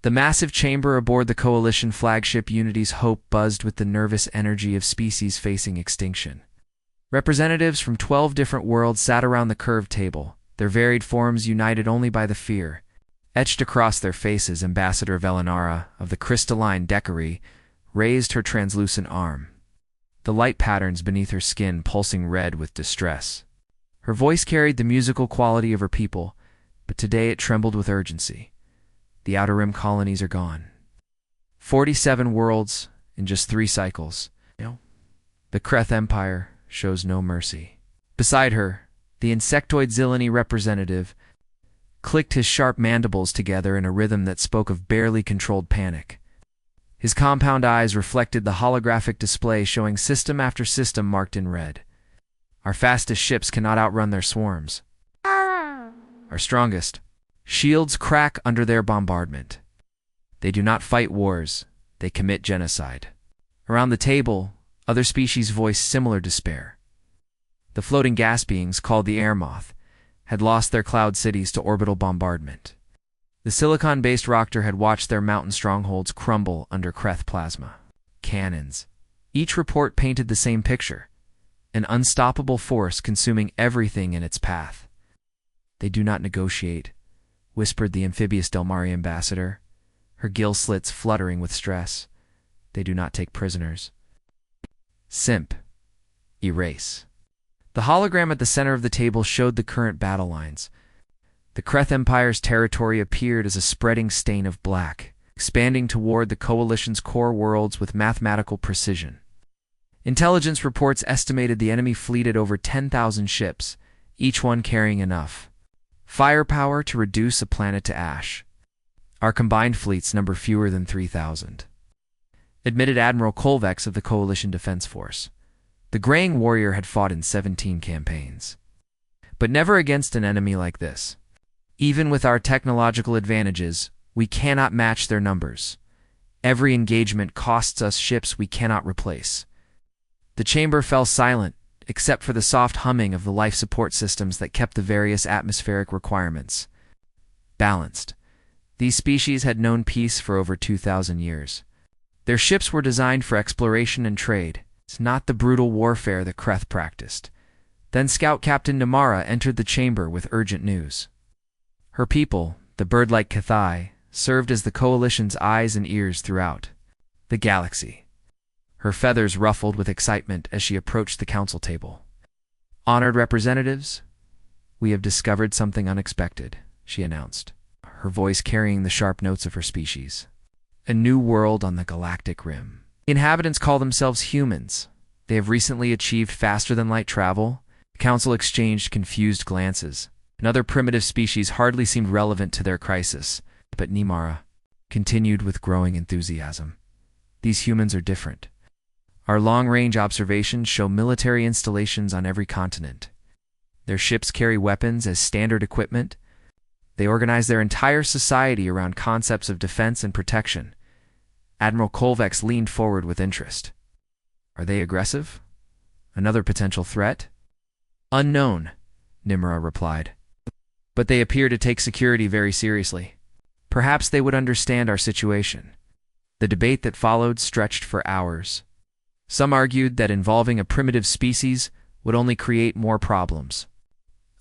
The massive chamber aboard the Coalition flagship Unity's Hope buzzed with the nervous energy of species facing extinction. Representatives from 12 different worlds sat around the curved table, their varied forms united only by the fear. Etched across their faces, Ambassador Velinara, of the crystalline Decarie, raised her translucent arm, the light patterns beneath her skin pulsing red with distress. Her voice carried the musical quality of her people, but today it trembled with urgency. The Outer Rim colonies are gone. 47 worlds in just 3 cycles. The Kreth Empire shows no mercy. Beside her, the insectoid Zilani representative clicked his sharp mandibles together in a rhythm that spoke of barely controlled panic. His compound eyes reflected the holographic display showing system after system marked in red. Our fastest ships cannot outrun their swarms. Our strongest shields crack under their bombardment. They do not fight wars, they commit genocide. Around the table, other species voiced similar despair. The floating gas beings, called the Air Moth, had lost their cloud cities to orbital bombardment. The silicon-based Roctor had watched their mountain strongholds crumble under Kreth plasma cannons. Each report painted the same picture, an unstoppable force consuming everything in its path. They do not negotiate, whispered the amphibious Delmari ambassador, her gill slits fluttering with stress. They do not take prisoners. Simp. Erase. The hologram at the center of the table showed the current battle lines. The Kreth Empire's territory appeared as a spreading stain of black, expanding toward the Coalition's core worlds with mathematical precision. Intelligence reports estimated the enemy fleet at over 10,000 ships, each one carrying enough firepower to reduce a planet to ash. Our combined fleets number fewer than 3,000. Admitted Admiral Kolvex of the Coalition Defense Force. The Graying Warrior had fought in 17 campaigns. But never against an enemy like this. Even with our technological advantages, we cannot match their numbers. Every engagement costs us ships we cannot replace. The chamber fell silent, except for the soft humming of the life support systems that kept the various atmospheric requirements balanced. These species had known peace for over 2,000 years. Their ships were designed for exploration and trade. It's not the brutal warfare that Kreth practiced. Then Scout Captain Namara entered the chamber with urgent news. Her people, the bird-like Cathai, served as the Coalition's eyes and ears throughout the galaxy. Her feathers ruffled with excitement as she approached the council table. Honored representatives, we have discovered something unexpected, she announced, her voice carrying the sharp notes of her species. A new world on the galactic rim. Inhabitants call themselves humans. They have recently achieved faster-than-light travel. The council exchanged confused glances. Another primitive species hardly seemed relevant to their crisis, but Nimara continued with growing enthusiasm. These humans are different. Our long-range observations show military installations on every continent. Their ships carry weapons as standard equipment. They organize their entire society around concepts of defense and protection. Admiral Kolvex leaned forward with interest. Are they aggressive? Another potential threat? Unknown, Nimra replied. But they appear to take security very seriously. Perhaps they would understand our situation. The debate that followed stretched for hours. Some argued that involving a primitive species would only create more problems.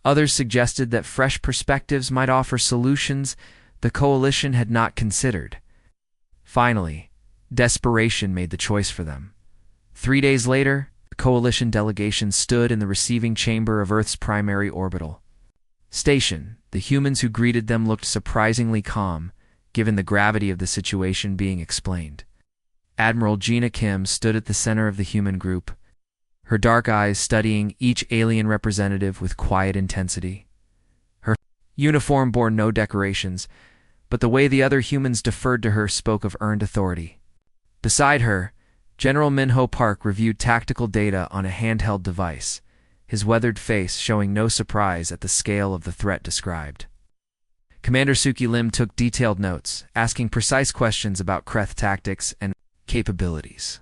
Others suggested that fresh perspectives might offer solutions the Coalition had not considered. Finally, desperation made the choice for them. 3 days later, the Coalition delegation stood in the receiving chamber of Earth's primary orbital station. The humans who greeted them looked surprisingly calm, given the gravity of the situation being explained. Admiral Gina Kim stood at the center of the human group, her dark eyes studying each alien representative with quiet intensity. Her uniform bore no decorations, but the way the other humans deferred to her spoke of earned authority. Beside her, General Minho Park reviewed tactical data on a handheld device, his weathered face showing no surprise at the scale of the threat described. Commander Suki Lim took detailed notes, asking precise questions about Kreth tactics and capabilities.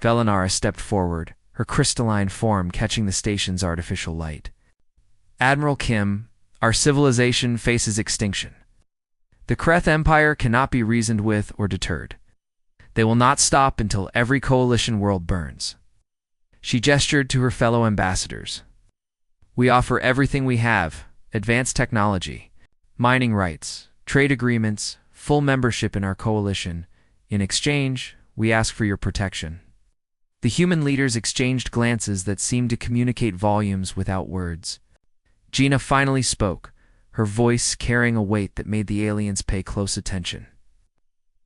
Velinara stepped forward, her crystalline form catching the station's artificial light. Admiral Kim, our civilization faces extinction. The Kreth Empire cannot be reasoned with or deterred. They will not stop until every coalition world burns. She gestured to her fellow ambassadors. We offer everything we have: advanced technology, mining rights, trade agreements, full membership in our coalition. In exchange, we ask for your protection. The human leaders exchanged glances that seemed to communicate volumes without words. Gina finally spoke, her voice carrying a weight that made the aliens pay close attention.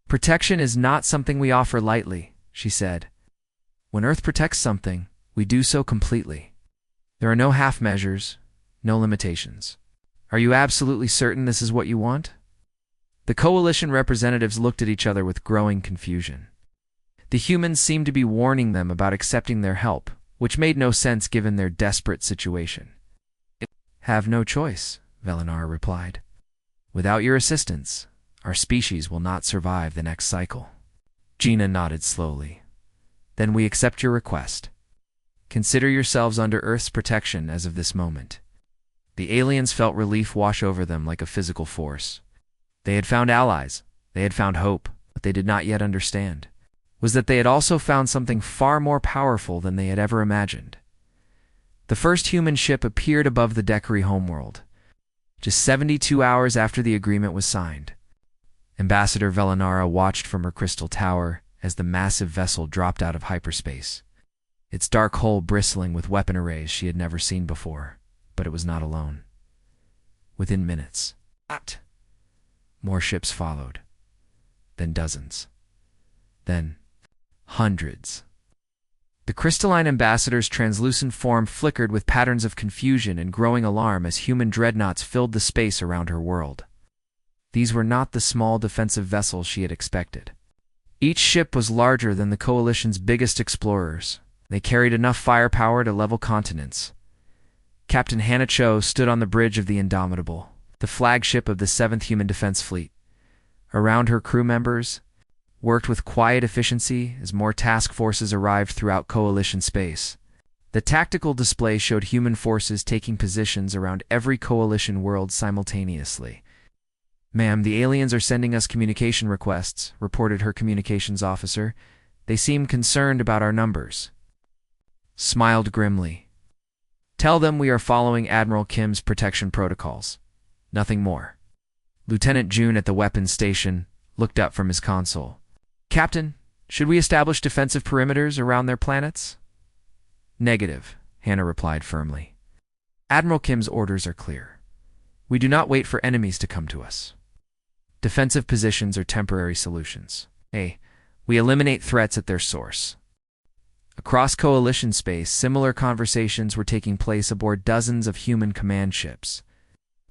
Protection is not something we offer lightly, she said. When Earth protects something, we do so completely. There are no half measures, no limitations. Are you absolutely certain this is what you want? The coalition representatives looked at each other with growing confusion. The humans seemed to be warning them about accepting their help, which made no sense given their desperate situation. Have no choice, Velenar replied. Without your assistance, our species will not survive the next cycle. Gina nodded slowly. Then we accept your request. Consider yourselves under Earth's protection as of this moment. The aliens felt relief wash over them like a physical force. They had found allies, they had found hope, but they did not yet understand was that they had also found something far more powerful than they had ever imagined. The first human ship appeared above the Deckery homeworld, just 72 hours after the agreement was signed. Ambassador Velenara watched from her crystal tower as the massive vessel dropped out of hyperspace, its dark hull bristling with weapon arrays she had never seen before, but it was not alone. Within minutes, more ships followed, then dozens, then hundreds. The crystalline ambassador's translucent form flickered with patterns of confusion and growing alarm as human dreadnoughts filled the space around her world. These were not the small defensive vessels she had expected. Each ship was larger than the coalition's biggest explorers. They carried enough firepower to level continents. Captain Hannah Cho stood on the bridge of the Indomitable, the flagship of the 7th Human Defense Fleet. Around her crew members, worked with quiet efficiency as more task forces arrived throughout coalition space. The tactical display showed human forces taking positions around every coalition world simultaneously. Ma'am, the aliens are sending us communication requests, reported her communications officer. They seem concerned about our numbers. Smiled grimly. Tell them we are following Admiral Kim's protection protocols. Nothing more. Lieutenant June at the weapons station looked up from his console. Captain, should we establish defensive perimeters around their planets? Negative, Hannah replied firmly. Admiral Kim's orders are clear. We do not wait for enemies to come to us. Defensive positions are temporary solutions. We eliminate threats at their source. Across coalition space, similar conversations were taking place aboard dozens of human command ships.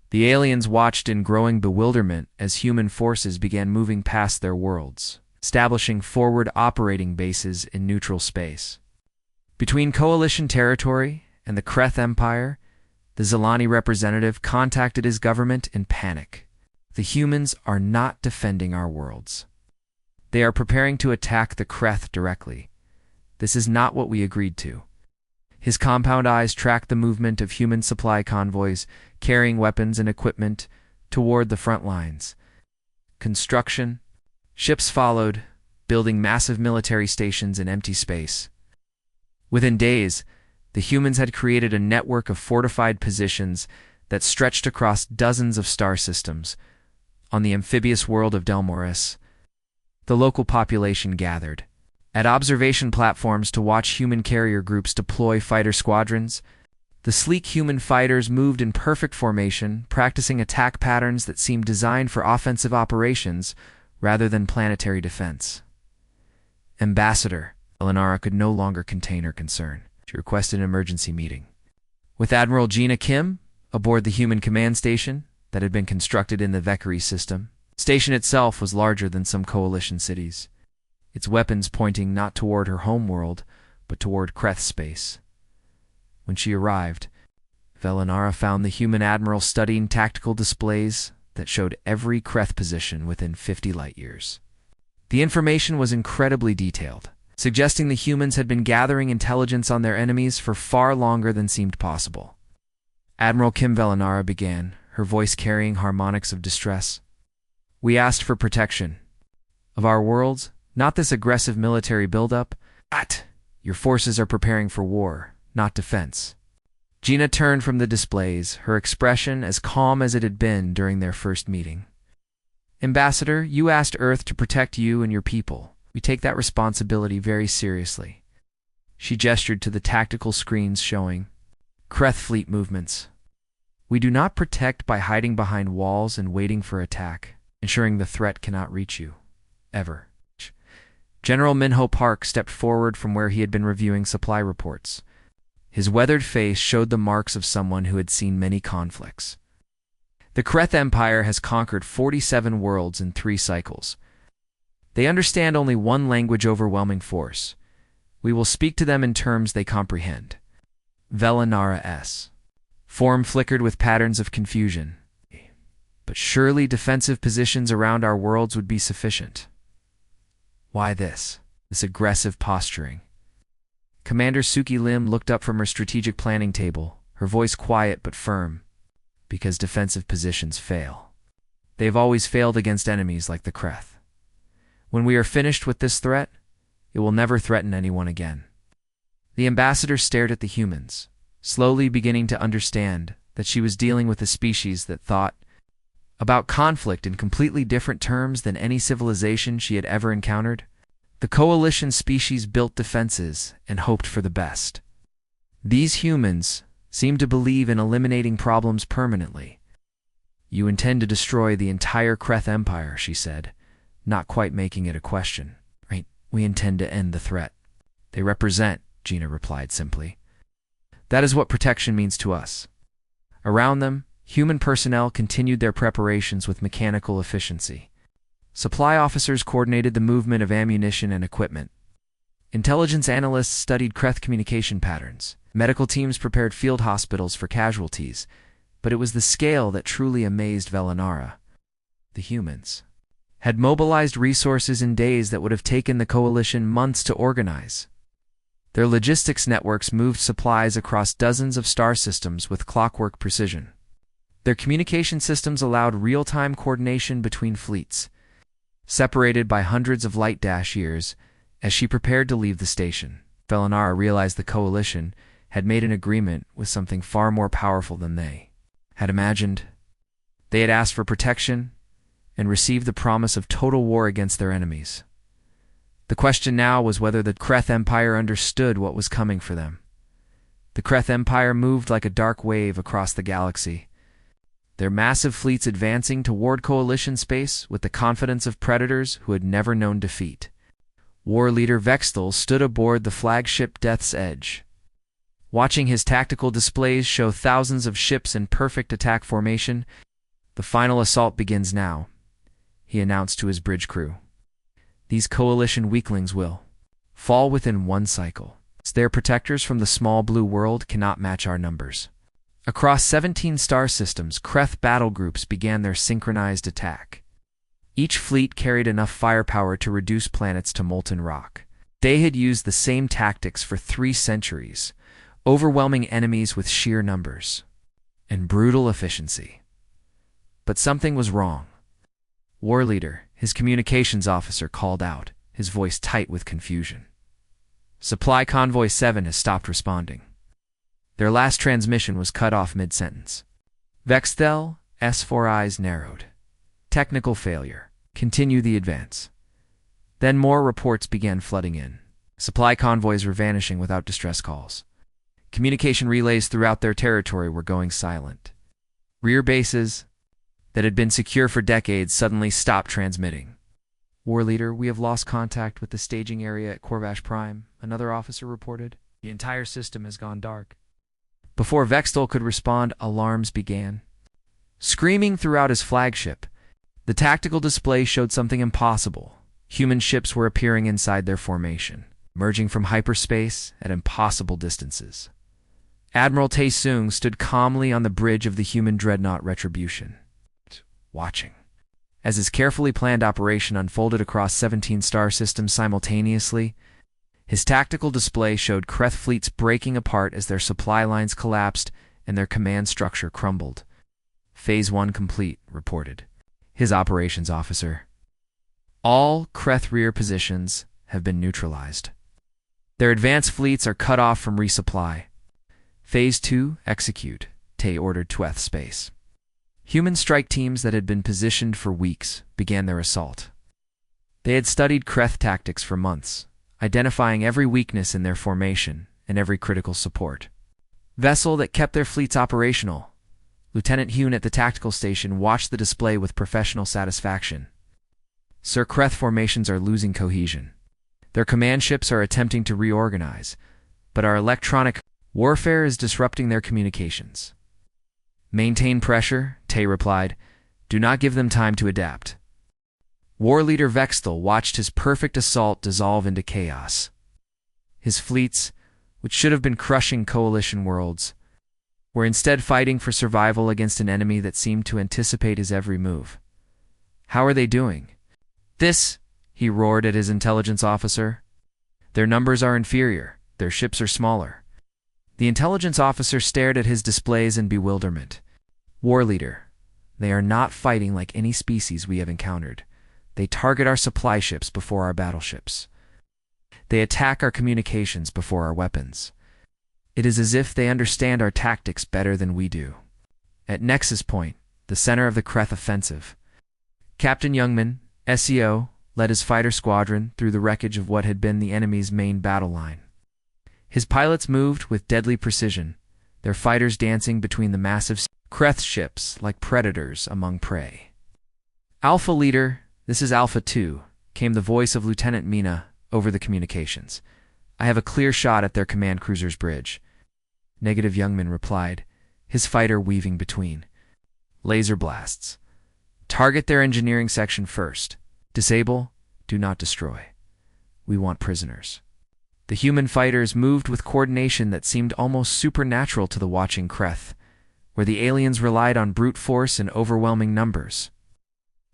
The aliens watched in growing bewilderment as human forces began moving past their worlds, establishing forward operating bases in neutral space. Between coalition territory and the Kreth Empire, the Zelani representative contacted his government in panic. The humans are not defending our worlds. They are preparing to attack the Kreth directly. This is not what we agreed to. His compound eyes tracked the movement of human supply convoys carrying weapons and equipment toward the front lines. Construction. Ships followed, building massive military stations in empty space. Within days, the humans had created a network of fortified positions that stretched across dozens of star systems. On the amphibious world of Delmoris, the local population gathered at observation platforms to watch human carrier groups deploy fighter squadrons. The sleek human fighters moved in perfect formation, practicing attack patterns that seemed designed for offensive operations rather than planetary defense. Ambassador, Elenara could no longer contain her concern. She requested an emergency meeting with Admiral Gina Kim aboard the human command station that had been constructed in the Vekari system. The station itself was larger than some coalition cities, its weapons pointing not toward her homeworld, but toward Kreth space. When she arrived, Velenara found the human admiral studying tactical displays that showed every Kreth position within 50 light-years. The information was incredibly detailed, suggesting the humans had been gathering intelligence on their enemies for far longer than seemed possible. Admiral Kim Velenara began, her voice carrying harmonics of distress. We asked for protection of our worlds, not this aggressive military buildup. Your forces are preparing for war, not defense. Gina turned from the displays, her expression as calm as it had been during their first meeting. Ambassador, you asked Earth to protect you and your people. We take that responsibility very seriously. She gestured to the tactical screens showing Kreth fleet movements. We do not protect by hiding behind walls and waiting for attack, ensuring the threat cannot reach you. Ever. General Minho Park stepped forward from where he had been reviewing supply reports. His weathered face showed the marks of someone who had seen many conflicts. The Kreth Empire has conquered 47 worlds in 3 cycles. They understand only one language overwhelming force. We will speak to them in terms they comprehend. Velanara S. Form flickered with patterns of confusion. But surely defensive positions around our worlds would be sufficient. Why this aggressive posturing? Commander Suki Lim looked up from her strategic planning table, her voice quiet but firm. Because defensive positions fail. They have always failed against enemies like the Kreth. When we are finished with this threat, it will never threaten anyone again. The ambassador stared at the humans, slowly beginning to understand that she was dealing with a species that thought about conflict in completely different terms than any civilization she had ever encountered. The coalition species built defenses and hoped for the best. These humans seemed to believe in eliminating problems permanently. You intend to destroy the entire Kreth Empire, she said, not quite making it a question. Right, we intend to end the threat. They represent, Gina replied simply. That is what protection means to us. Around them, human personnel continued their preparations with mechanical efficiency. Supply officers coordinated the movement of ammunition and equipment. Intelligence analysts studied Kreth communication patterns. Medical teams prepared field hospitals for casualties. But it was the scale that truly amazed Velanara. The humans had mobilized resources in days that would have taken the coalition months to organize. Their logistics networks moved supplies across dozens of star systems with clockwork precision. Their communication systems allowed real-time coordination between fleets, separated by hundreds of light dash years. As she prepared to leave the station, Velanara realized the coalition had made an agreement with something far more powerful than they had imagined. They had asked for protection and received the promise of total war against their enemies. The question now was whether the Kreth Empire understood what was coming for them. The Kreth Empire moved like a dark wave across the galaxy, their massive fleets advancing toward coalition space with the confidence of predators who had never known defeat. War leader Vexthal stood aboard the flagship Death's Edge, watching his tactical displays show thousands of ships in perfect attack formation. The final assault begins now, he announced to his bridge crew. These coalition weaklings will fall within one cycle. Their protectors from the small blue world cannot match our numbers. Across 17 star systems, Kreth battle groups began their synchronized attack. Each fleet carried enough firepower to reduce planets to molten rock. They had used the same tactics for 3 centuries, overwhelming enemies with sheer numbers and brutal efficiency. But something was wrong. War leader, his communications officer, called out, his voice tight with confusion. Supply Convoy 7 has stopped responding. Their last transmission was cut off mid-sentence. Vexthal, S4 eyes narrowed. Technical failure. Continue the advance. Then more reports began flooding in. Supply convoys were vanishing without distress calls. Communication relays throughout their territory were going silent. Rear bases that had been secure for decades suddenly stopped transmitting. War leader, we have lost contact with the staging area at Corvash Prime, another officer reported. The entire system has gone dark. Before Vexthal could respond, alarms began. Screaming throughout his flagship, the tactical display showed something impossible. Human ships were appearing inside their formation, merging from hyperspace at impossible distances. Admiral Tae-Sung stood calmly on the bridge of the human dreadnought Retribution, watching as his carefully planned operation unfolded across 17 star systems simultaneously. His tactical display showed Kreth fleets breaking apart as their supply lines collapsed and their command structure crumbled. Phase 1 complete, reported. his operations officer. All Kreth rear positions have been neutralized. Their advanced fleets are cut off from resupply. Phase 2, execute, Tay ordered Tweth space. Human strike teams that had been positioned for weeks began their assault. They had studied Kreth tactics for months, identifying every weakness in their formation and every critical support. Vessel that kept their fleets operational. Lieutenant Hune at the tactical station watched the display with professional satisfaction. Sir, Kreth formations are losing cohesion. Their command ships are attempting to reorganize, but our electronic warfare is disrupting their communications. Maintain pressure, Tay replied. Do not give them time to adapt. War leader Vextel watched his perfect assault dissolve into chaos. His fleets, which should have been crushing coalition worlds, were instead fighting for survival against an enemy that seemed to anticipate his every move. How are they doing? This, he roared at his intelligence officer. Their numbers are inferior. Their ships are smaller. The intelligence officer stared at his displays in bewilderment. War leader, they are not fighting like any species we have encountered. They target our supply ships before our battleships. They attack our communications before our weapons. It is as if they understand our tactics better than we do. At Nexus Point, the center of the Kreth offensive, Captain Youngman, SEO, led his fighter squadron through the wreckage of what had been the enemy's main battle line. His pilots moved with deadly precision, their fighters dancing between the massive Kreth ships like predators among prey. Alpha leader, this is Alpha 2, came the voice of Lieutenant Mina over the communications. I have a clear shot at their command cruiser's bridge. Negative, Youngman replied, his fighter weaving between. Laser blasts. Target their engineering section first. Disable, do not destroy. We want prisoners. The human fighters moved with coordination that seemed almost supernatural to the watching Kreth, where the aliens relied on brute force and overwhelming numbers.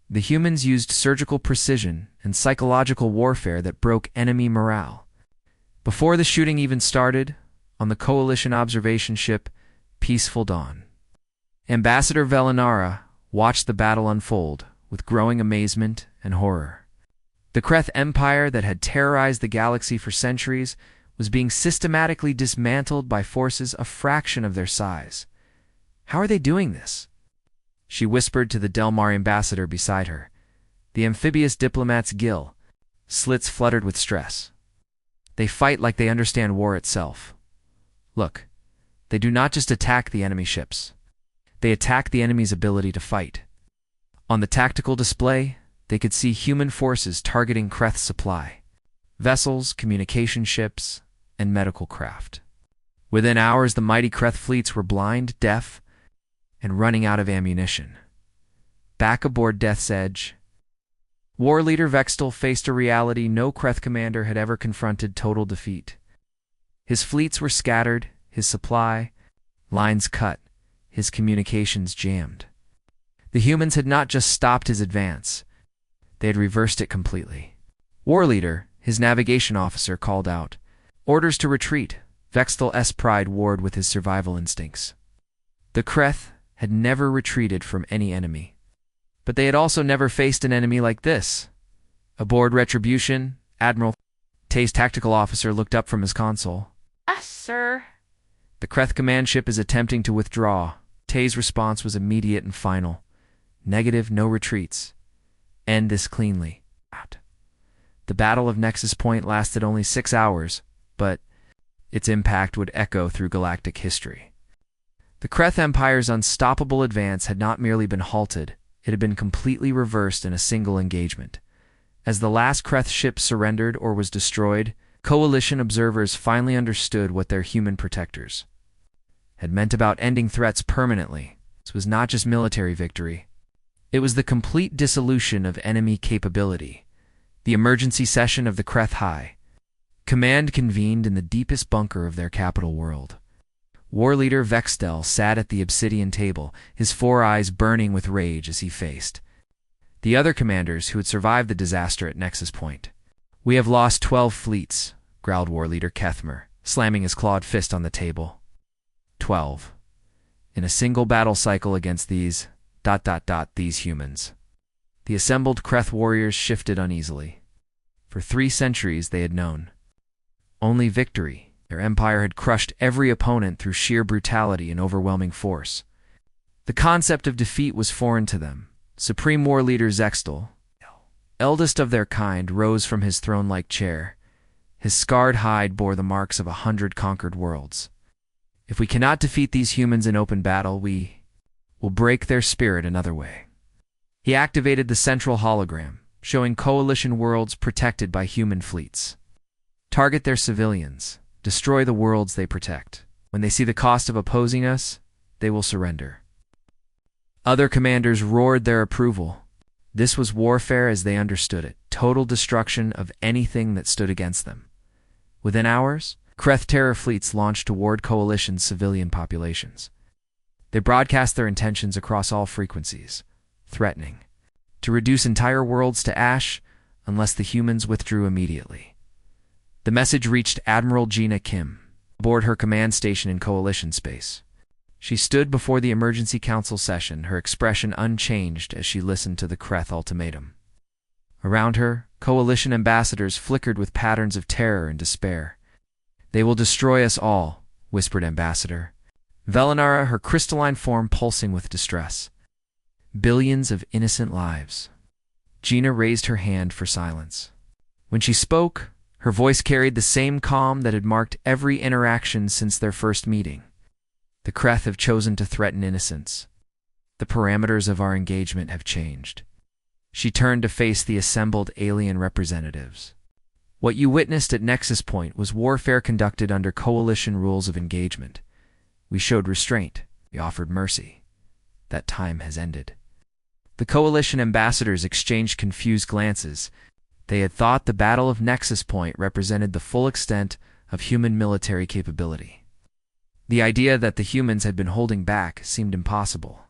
The humans used surgical precision and psychological warfare that broke enemy morale. Before the shooting even started, on the Coalition observation ship, Peaceful Dawn, Ambassador Velinara watched the battle unfold with growing amazement and horror. The Kreth Empire that had terrorized the galaxy for centuries was being systematically dismantled by forces a fraction of their size. How are they doing this? She whispered to the Delmar ambassador beside her. The amphibious diplomat's gill slits fluttered with stress. They fight like they understand war itself. Look, they do not just attack the enemy ships. They attack the enemy's ability to fight. On the tactical display, they could see human forces targeting Kreth's supply, vessels, communication ships, and medical craft. Within hours, the mighty Kreth fleets were blind, deaf, and running out of ammunition. Back aboard Death's Edge, war leader Vextel faced a reality no Kreth commander had ever confronted: total defeat. His fleets were scattered, his supply lines cut, his communications jammed. The humans had not just stopped his advance, they had reversed it completely. War leader, his navigation officer, called out. Orders to retreat. Vextel's pride warred with his survival instincts. The Kreth had never retreated from any enemy, but they had also never faced an enemy like this. Aboard Retribution, Admiral Tay's tactical officer looked up from his console. Sir. The Kreth command ship is attempting to withdraw. Tay's response was immediate and final. Negative, no retreats. End this cleanly. The Battle of Nexus Point lasted only 6 hours, but its impact would echo through galactic history. The Kreth Empire's unstoppable advance had not merely been halted, it had been completely reversed in a single engagement. As the last Kreth ship surrendered or was destroyed, Coalition observers finally understood what their human protectors had meant about ending threats permanently. This was not just military victory. It was the complete dissolution of enemy capability. The emergency session of the Kreth High Command convened in the deepest bunker of their capital world. War leader Vextel sat at the obsidian table, his 4 eyes burning with rage as he faced the other commanders who had survived the disaster at Nexus Point. We have lost 12 fleets, growled war leader Kethmer, slamming his clawed fist on the table. 12. In a single battle cycle against these humans. The assembled Kreth warriors shifted uneasily. For 3 centuries they had known only victory. Their empire had crushed every opponent through sheer brutality and overwhelming force. The concept of defeat was foreign to them. Supreme War Leader Zextal, eldest of their kind, rose from his throne-like chair. His scarred hide bore the marks of 100 conquered worlds. If we cannot defeat these humans in open battle, we will break their spirit another way. He activated the central hologram, showing coalition worlds protected by human fleets. Target their civilians. Destroy the worlds they protect. When they see the cost of opposing us, they will surrender. Other commanders roared their approval. This was warfare as they understood it, total destruction of anything that stood against them. Within hours, Kreth terror fleets launched toward coalition civilian populations. They broadcast their intentions across all frequencies, threatening to reduce entire worlds to ash unless the humans withdrew immediately. The message reached Admiral Gina Kim, aboard her command station in coalition space. She stood before the emergency council session, her expression unchanged as she listened to the Kreth ultimatum. Around her, coalition ambassadors flickered with patterns of terror and despair. "They will destroy us all," whispered Ambassador Velinara, her crystalline form pulsing with distress. "Billions of innocent lives." Gina raised her hand for silence. When she spoke, her voice carried the same calm that had marked every interaction since their first meeting. "The Kreth have chosen to threaten innocence. The parameters of our engagement have changed." She turned to face the assembled alien representatives. "What you witnessed at Nexus Point was warfare conducted under coalition rules of engagement. We showed restraint. We offered mercy. That time has ended." The coalition ambassadors exchanged confused glances. They had thought the Battle of Nexus Point represented the full extent of human military capability. The idea that the humans had been holding back seemed impossible.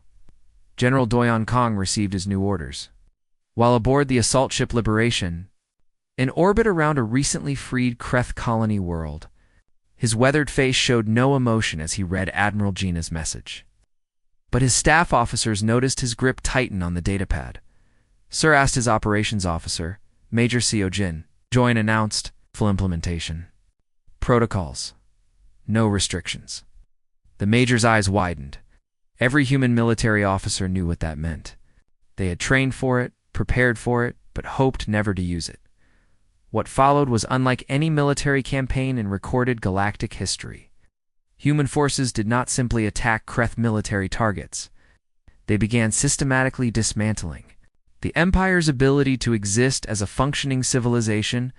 General Doyon Kong received his new orders. While aboard the assault ship Liberation, in orbit around a recently freed Kreth colony world, his weathered face showed no emotion as he read Admiral Gina's message. But his staff officers noticed his grip tighten on the datapad. Sir asked his operations officer, Major Seo Jin. Join announced, full implementation. Protocols. No restrictions. The Major's eyes widened. Every human military officer knew what that meant. They had trained for it, prepared for it, but hoped never to use it. What followed was unlike any military campaign in recorded galactic history. Human forces did not simply attack Kreth military targets. They began systematically dismantling the Empire's ability to exist as a functioning civilization.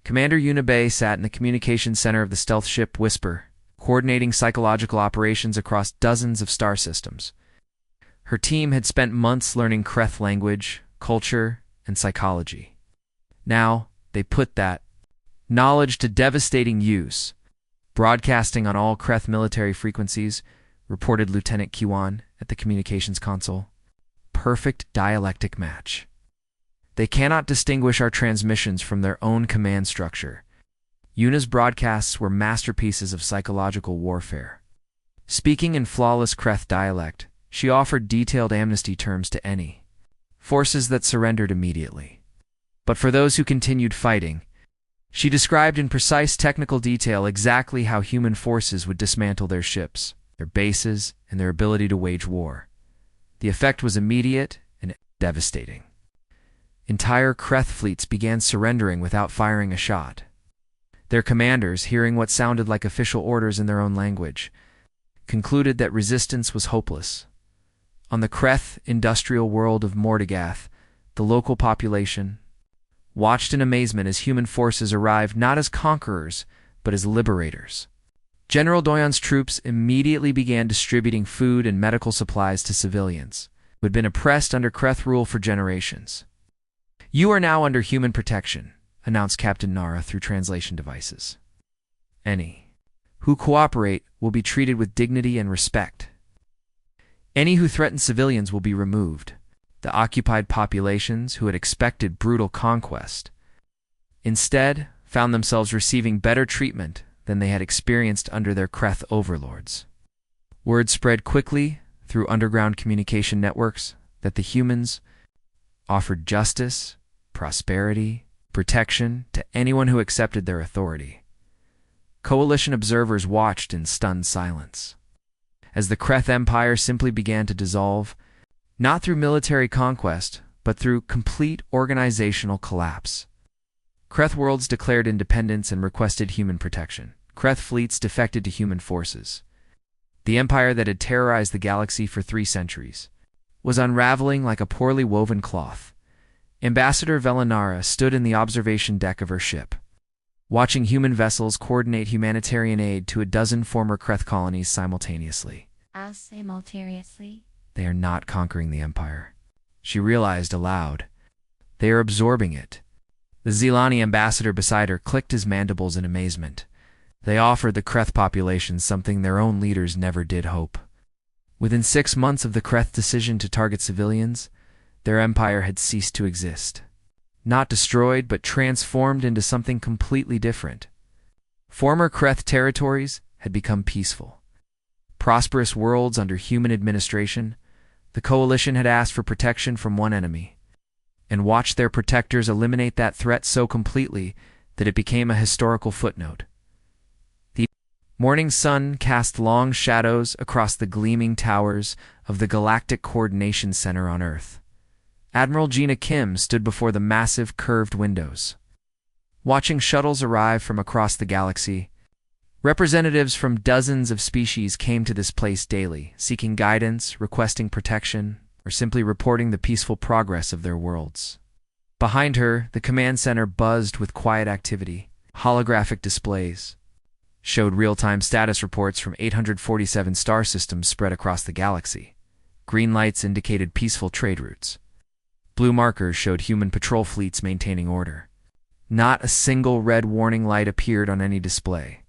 Commander Yunabei sat in the communications center of the stealth ship Whisper, coordinating psychological operations across dozens of star systems. Her team had spent months learning Kreth language, culture, and psychology. Now, they put that knowledge to devastating use. Broadcasting on all Kreth military frequencies, reported Lieutenant Kiwan at the communications console. Perfect dialectic match. They cannot distinguish our transmissions from their own command structure. Yuna's broadcasts were masterpieces of psychological warfare. Speaking in flawless Kreth dialect, she offered detailed amnesty terms to any forces that surrendered immediately. But for those who continued fighting, she described in precise technical detail exactly how human forces would dismantle their ships, their bases, and their ability to wage war. The effect was immediate and devastating. Entire Kreth fleets began surrendering without firing a shot. Their commanders, hearing what sounded like official orders in their own language, concluded that resistance was hopeless. On the Kreth industrial world of Mordegath, the local population watched in amazement as human forces arrived not as conquerors, but as liberators. General Doyon's troops immediately began distributing food and medical supplies to civilians who had been oppressed under Kreth rule for generations. "You are now under human protection," announced Captain Nara through translation devices. "Any who cooperate will be treated with dignity and respect. Any who threaten civilians will be removed." The occupied populations, who had expected brutal conquest, instead found themselves receiving better treatment than they had experienced under their Kreth overlords. Word spread quickly through underground communication networks that the humans offered justice, prosperity, protection to anyone who accepted their authority. Coalition observers watched in stunned silence as the Kreth Empire simply began to dissolve, not through military conquest, but through complete organizational collapse. Kreth worlds declared independence and requested human protection. Kreth fleets defected to human forces. The empire that had terrorized the galaxy for 3 centuries was unraveling like a poorly woven cloth. Ambassador Velinara stood in the observation deck of her ship, watching human vessels coordinate humanitarian aid to a dozen former Kreth colonies simultaneously. Simultaneously? They are not conquering the empire, she realized aloud. They are absorbing it. The Zelani ambassador beside her clicked his mandibles in amazement. They offered the Kreth population something their own leaders never did hope. Within 6 months of the Kreth decision to target civilians, their empire had ceased to exist. Not destroyed, but transformed into something completely different. Former Kreth territories had become peaceful. Prosperous worlds under human administration, the Coalition had asked for protection from one enemy, and watched their protectors eliminate that threat so completely that it became a historical footnote. The morning sun cast long shadows across the gleaming towers of the Galactic Coordination Center on Earth. Admiral Gina Kim stood before the massive curved windows, watching shuttles arrive from across the galaxy. Representatives from dozens of species came to this place daily, seeking guidance, requesting protection, or simply reporting the peaceful progress of their worlds. Behind her, the command center buzzed with quiet activity. Holographic displays showed real-time status reports from 847 star systems spread across the galaxy. Green lights indicated peaceful trade routes. Blue markers showed human patrol fleets maintaining order. Not a single red warning light appeared on any display.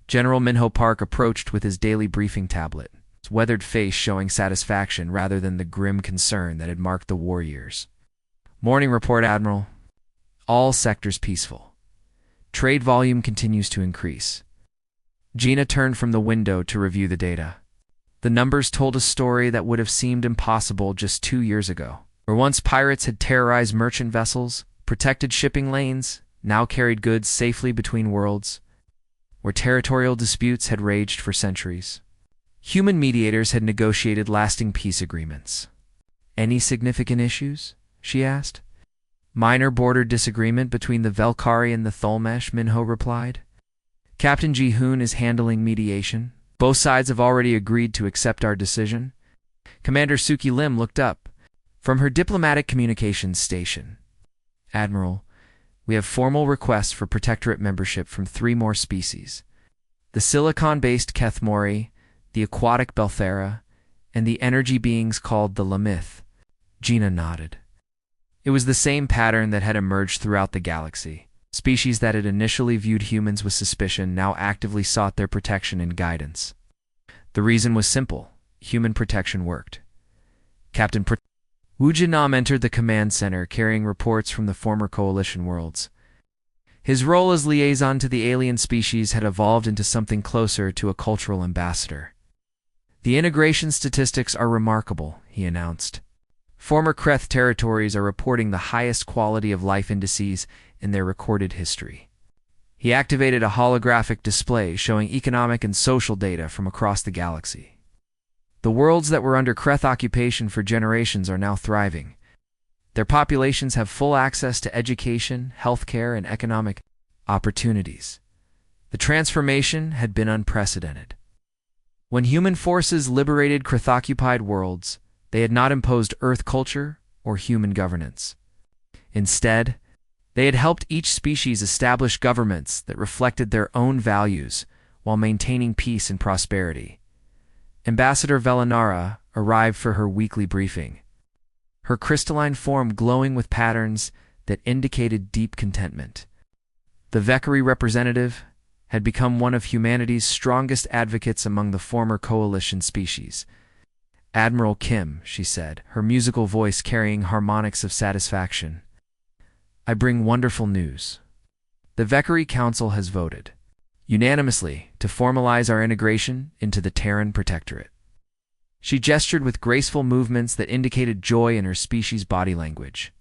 General Minho Park approached with his daily briefing tablet, his weathered face showing satisfaction rather than the grim concern that had marked the war years. Morning report, Admiral. All sectors peaceful. Trade volume continues to increase. Gina turned from the window to review the data. The numbers told a story that would have seemed impossible just 2 years ago. Where once pirates had terrorized merchant vessels, protected shipping lanes, now carried goods safely between worlds. Where territorial disputes had raged for centuries, human mediators had negotiated lasting peace agreements. Any significant issues? She asked. Minor border disagreement between the Velkari and the Thulmesh, Minho replied. Captain Ji-hoon is handling mediation. Both sides have already agreed to accept our decision. Commander Suki Lim looked up from her diplomatic communications station. Admiral, we have formal requests for Protectorate membership from 3 more species. The silicon-based Kethmori, the aquatic Belthera, and the energy beings called the Lamith. Gina nodded. It was the same pattern that had emerged throughout the galaxy. Species that had initially viewed humans with suspicion now actively sought their protection and guidance. The reason was simple. Human protection worked. Captain Wu Jinnam entered the command center carrying reports from the former Coalition worlds. His role as liaison to the alien species had evolved into something closer to a cultural ambassador. The integration statistics are remarkable, he announced. Former Kreth territories are reporting the highest quality of life indices in their recorded history. He activated a holographic display showing economic and social data from across the galaxy. The worlds that were under Kreth occupation for generations are now thriving. Their populations have full access to education, healthcare, and economic opportunities. The transformation had been unprecedented. When human forces liberated Kreth-occupied worlds, they had not imposed Earth culture or human governance. Instead, they had helped each species establish governments that reflected their own values while maintaining peace and prosperity. Ambassador Velinara arrived for her weekly briefing, her crystalline form glowing with patterns that indicated deep contentment. The Vekari representative had become one of humanity's strongest advocates among the former Coalition species. Admiral Kim, she said, her musical voice carrying harmonics of satisfaction. I bring wonderful news. The Vekari Council has voted unanimously to formalize our integration into the Terran Protectorate. She gestured with graceful movements that indicated joy in her species' body language.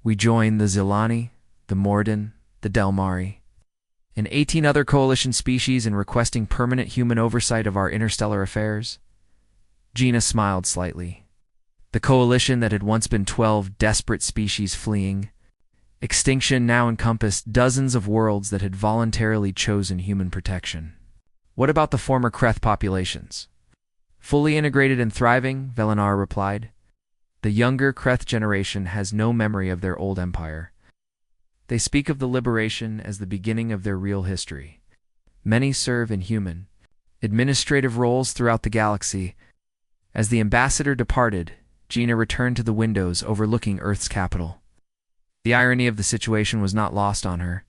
We joined the Zilani, the Morden, the Delmari, and 18 other coalition species in requesting permanent human oversight of our interstellar affairs. Gina smiled slightly. The coalition that had once been 12 desperate species fleeing extinction now encompassed dozens of worlds that had voluntarily chosen human protection. What about the former Kreth populations? Fully integrated and thriving, Velinar replied. The younger Kreth generation has no memory of their old empire. They speak of the liberation as the beginning of their real history. Many serve in human, administrative roles throughout the galaxy. As the ambassador departed, Gina returned to the windows overlooking Earth's capital. The irony of the situation was not lost on her.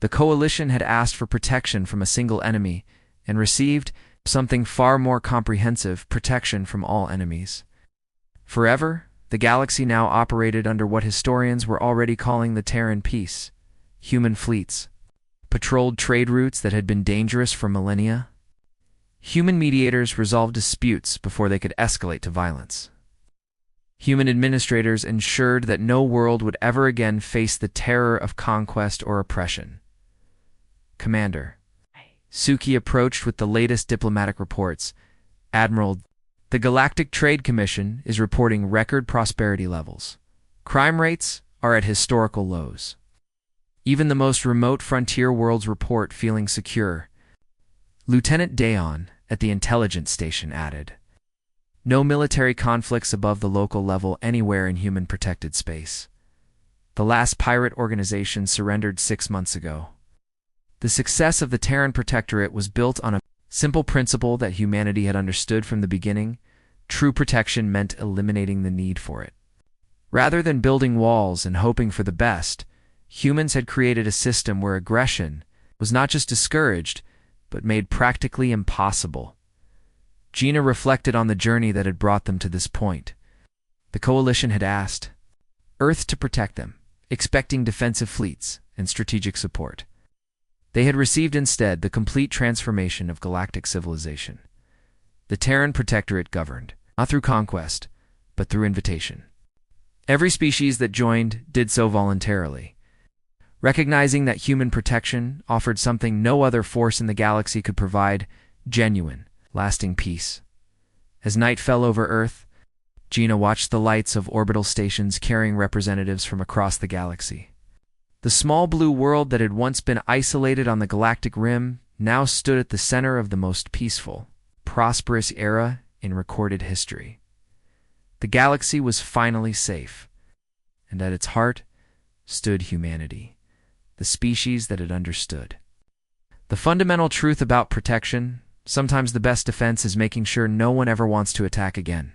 The coalition had asked for protection from a single enemy and received something far more comprehensive: protection from all enemies. Forever, the galaxy now operated under what historians were already calling the Terran Peace. Human fleets patrolled trade routes that had been dangerous for millennia. Human mediators resolved disputes before they could escalate to violence. Human administrators ensured that no world would ever again face the terror of conquest or oppression. Commander, Suki approached with the latest diplomatic reports. Admiral, the Galactic Trade Commission is reporting record prosperity levels. Crime rates are at historical lows. Even the most remote frontier worlds report feeling secure. Lieutenant Dayon at the intelligence station added, no military conflicts above the local level anywhere in human-protected space. The last pirate organization surrendered 6 months ago. The success of the Terran Protectorate was built on a simple principle that humanity had understood from the beginning: true protection meant eliminating the need for it. Rather than building walls and hoping for the best, humans had created a system where aggression was not just discouraged, but made practically impossible. Gina reflected on the journey that had brought them to this point. The coalition had asked Earth to protect them, expecting defensive fleets and strategic support. They had received instead the complete transformation of galactic civilization. The Terran Protectorate governed, not through conquest, but through invitation. Every species that joined did so voluntarily, recognizing that human protection offered something no other force in the galaxy could provide: genuine, lasting peace. As night fell over Earth, Gina watched the lights of orbital stations carrying representatives from across the galaxy. The small blue world that had once been isolated on the galactic rim now stood at the center of the most peaceful, prosperous era in recorded history. The galaxy was finally safe, and at its heart stood humanity, the species that had understood the fundamental truth about protection: sometimes the best defense is making sure no one ever wants to attack again.